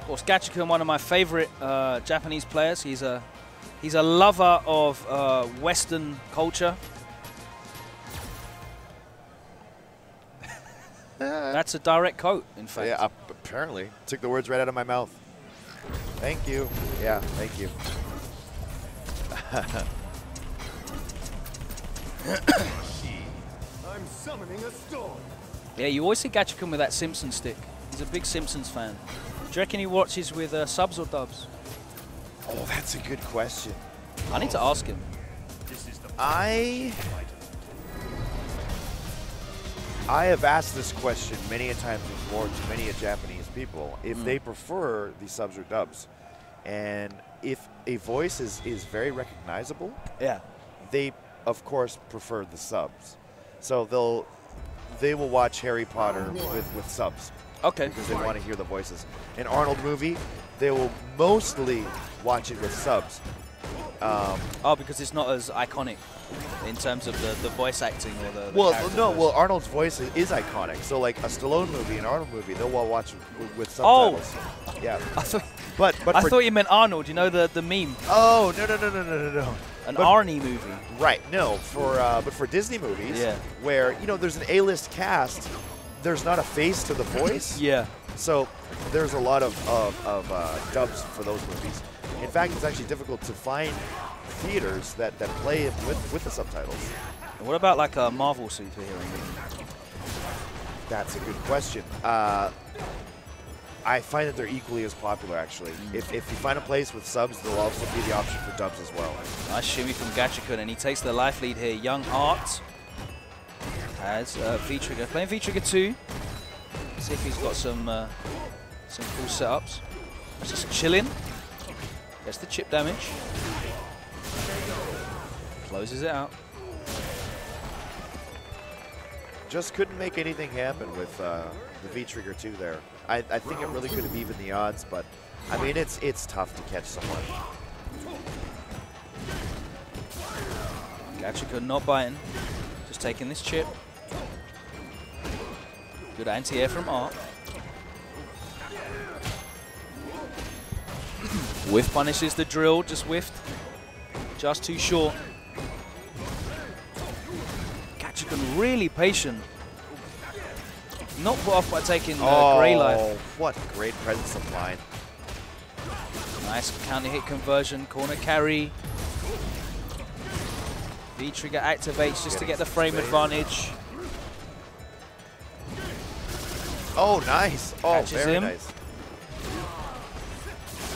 Of course, Gachikun, one of my favorite Japanese players. He's a lover of Western culture. That's a direct quote, in fact. Yeah, apparently. Took the words right out of my mouth. Thank you. Yeah, thank you. I'm summoning a storm. Yeah, you always see Gachikun with that Simpsons stick. He's a big Simpsons fan. Do you reckon he watches with subs or dubs? Oh, that's a good question. I need to ask him. I have asked this question many a times before to many a Japanese people if they prefer the subs or dubs. And if a voice is very recognizable, yeah, they of course prefer the subs. So they will watch Harry Potter with subs. Okay. Because they want to hear the voices. An Arnold movie, they will mostly watch it with subs. Oh, because it's not as iconic in terms of the voice acting or the no, well, Arnold's voice is iconic. So like a Stallone movie, an Arnold movie, they'll watch with subtitles. Oh. Yeah. I thought, but I thought you meant Arnold, you know, the meme. Oh, no. An Arnie movie. Right, no, but for Disney movies, where, you know, there's an A-list cast, there's not a face to the voice. Yeah. So there's a lot of dubs for those movies. In fact, it's actually difficult to find theaters that play it with the subtitles. And what about like a Marvel superhero movie? That's a good question. I find that they're equally as popular, actually. If you find a place with subs, there'll also be the option for dubs as well. Nice shimmy from Gachikun, and he takes the life lead here. Young Art has V-Trigger. Playing V-Trigger 2. See if he's got some cool setups. Just chilling. Gets the chip damage. Closes it out. Just couldn't make anything happen with the V-Trigger 2 there. I think it really could have evened the odds, but I mean, it's tough to catch someone. Gachikun not biting, just taking this chip. Good anti-air from Art. Whiff punishes the drill, just whiffed. Just too short. Gachikun really patient. Not put off by taking Grey Life. Oh, what great presence of mind. Nice counter hit conversion, corner carry. V-Trigger activates just to get the frame advantage. Oh, nice. Oh, Catches very him. nice.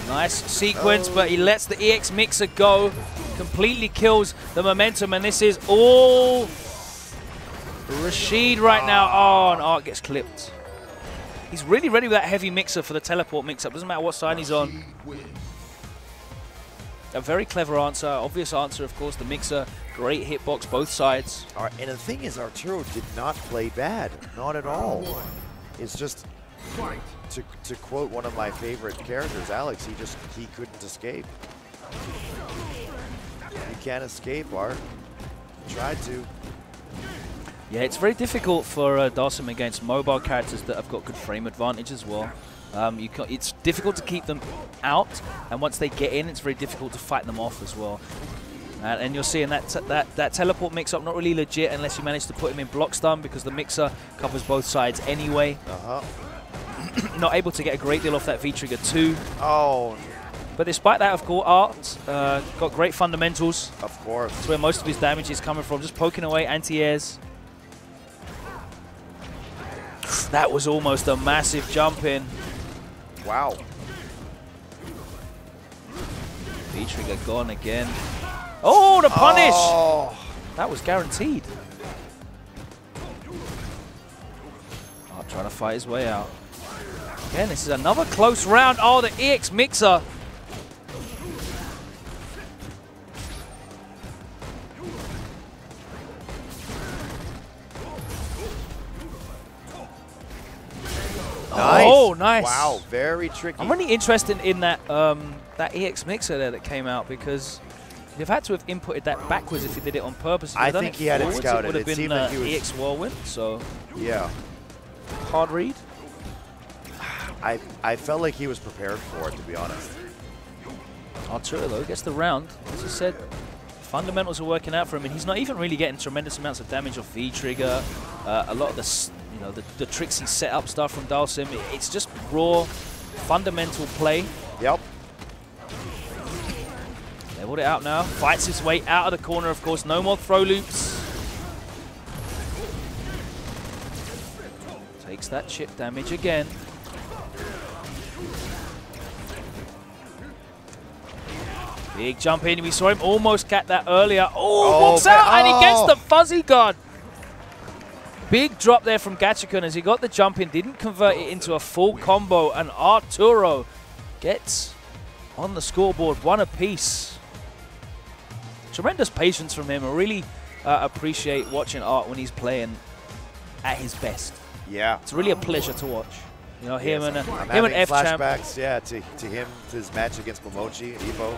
Nice sequence, but he lets the EX Mixer go. Completely kills the momentum, and this is all Rashid right now. Oh, and Art gets clipped. He's really ready with that heavy mixer for the teleport mix-up. Doesn't matter what side he's on. A very clever answer, obvious answer, of course. The mixer, great hitbox, both sides. All right, and the thing is, Arturo did not play bad. Not at all. It's just, to quote one of my favorite characters, Alex, he couldn't escape. You can't escape, Art. Tried to. Yeah, it's very difficult for Dhalsim against mobile characters that have got good frame advantage as well. It's difficult to keep them out, and once they get in, it's very difficult to fight them off as well. And you're seeing that teleport mix-up not really legit unless you manage to put him in block stun, because the mixer covers both sides anyway. Not able to get a great deal off that V-Trigger 2. Oh. But despite that, of course, Art got great fundamentals. Of course. That's where most of his damage is coming from, just poking away anti-airs. That was almost a massive jump in. Wow. V-Trigger gone again. Oh, the punish! Oh. That was guaranteed. Art trying to fight his way out. Again, this is another close round. Oh, the EX Mixer. Nice. Oh, nice. Wow, very tricky. I'm really interested in that that EX Mixer there that came out, because you'd have had to have inputted that backwards if you did it on purpose. I think he had it scouted. It would have been like he was EX Whirlwind, so yeah. hard read. I felt like he was prepared for it, to be honest. Arturo, though, gets the round. As I said, fundamentals are working out for him, and he's not even really getting tremendous amounts of damage off V-trigger. A lot of the tricksy setup stuff from Dhalsim. It's just raw, fundamental play. Yep. Leveled it out now. Fights his way out of the corner, of course. No more throw loops. Takes that chip damage again. Big jump in. We saw him almost cat that earlier. Oh, walks out and he gets the fuzzy guard. Big drop there from Gachikun as he got the jump in, didn't convert it into a full combo, and Arturo gets on the scoreboard, one apiece. Tremendous patience from him. I really appreciate watching Art when he's playing at his best. Yeah. It's really a pleasure to watch. You know, him and F-Champ. flashbacks, yeah, to him, to his match against Momochi, Evo.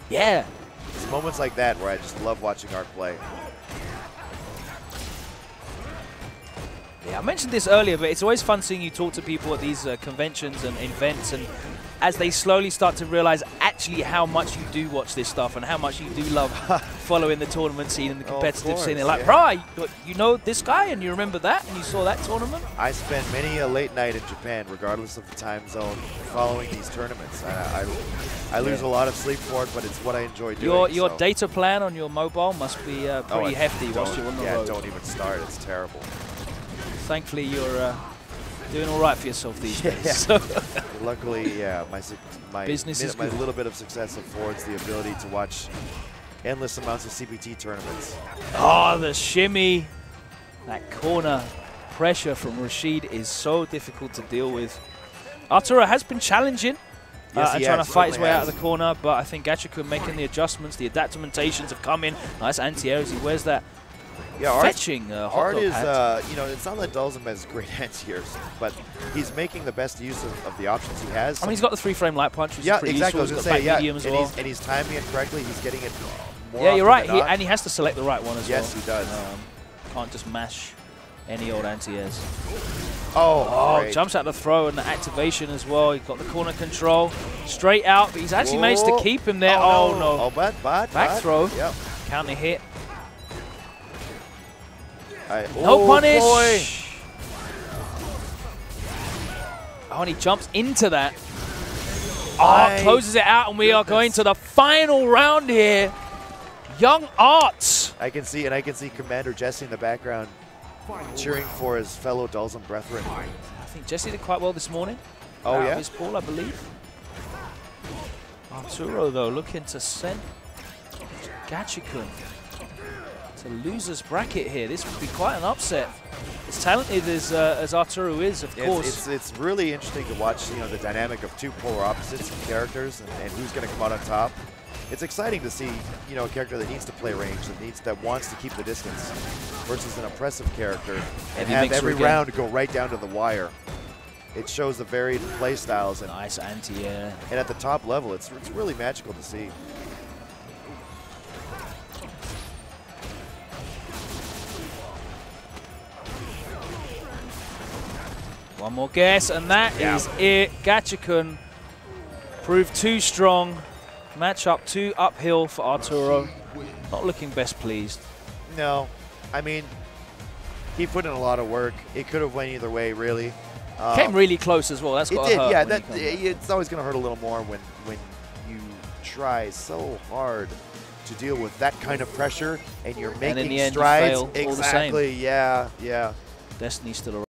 Yeah. It's moments like that where I just love watching Art play. Yeah, I mentioned this earlier, but it's always fun seeing you talk to people at these conventions and events, and as they slowly start to realize actually how much you do watch this stuff and how much you do love following the tournament scene and the competitive scene. They're like, bro, you know this guy and you remember that and you saw that tournament? I spent many a late night in Japan, regardless of the time zone, following these tournaments. I lose a lot of sleep for it, but it's what I enjoy doing. Your data plan on your mobile must be pretty hefty whilst you're on the road. Yeah, don't even start. It's terrible. Thankfully, you're doing all right for yourself these days. Yeah. So Luckily, yeah, my business is good. little bit of success affords the ability to watch endless amounts of CPT tournaments. Oh, the shimmy. That corner pressure from Rashid is so difficult to deal with. Arturo has been challenging and trying to fight his way out of the corner, but I think Gachikun making the adjustments, the adaptamentations have come in. Nice anti-air as he wears that. Yeah, fetching Art is, you know, it's not that Dhalsim has great anti-airs, but he's making the best use of the options he has. I mean, he's got the 3-frame light punch, which is pretty exactly. useful. I was going to say, yeah, medium as well. And he's timing it correctly. He's getting it more Yeah, you're right. than not. And he has to select the right one as well. Yes, he does. Can't just mash any old anti-airs. Oh, jumps out the throw and the activation as well. He's got the corner control straight out, but he's actually managed to keep him there. Oh, no. Oh, Back throw. Yep. Counter hit. No punish. Boy. Oh, and he jumps into that. Closes it out, and we are going to the final round here. Young Art. I can see Commander Jesse in the background cheering for his fellow Dhalsim brethren. I think Jesse did quite well this morning. Oh, yeah? His pool, I believe. Arturo, though, looking to send Gachikun to loser's bracket here. This would be quite an upset. As talented as Arturo is, of course. It's really interesting to watch, you know, the dynamic of two polar opposites of characters and who's going to come out on top. It's exciting to see, you know, a character that needs to play range, that wants to keep the distance, versus an oppressive character and have every round go right down to the wire. It shows the varied play styles and nice anti-air. And at the top level, it's really magical to see. One more guess, and that is it. Gachikun proved too strong. Matchup too uphill for Arturo. Not looking best pleased. No. I mean, he put in a lot of work. It could have went either way, really. Came really close as well. That's got to hurt. Yeah, it's always going to hurt a little more when you try so hard to deal with that kind of pressure and you're making and in the end strides. you fail exactly. all the same. Yeah. Destiny's still around.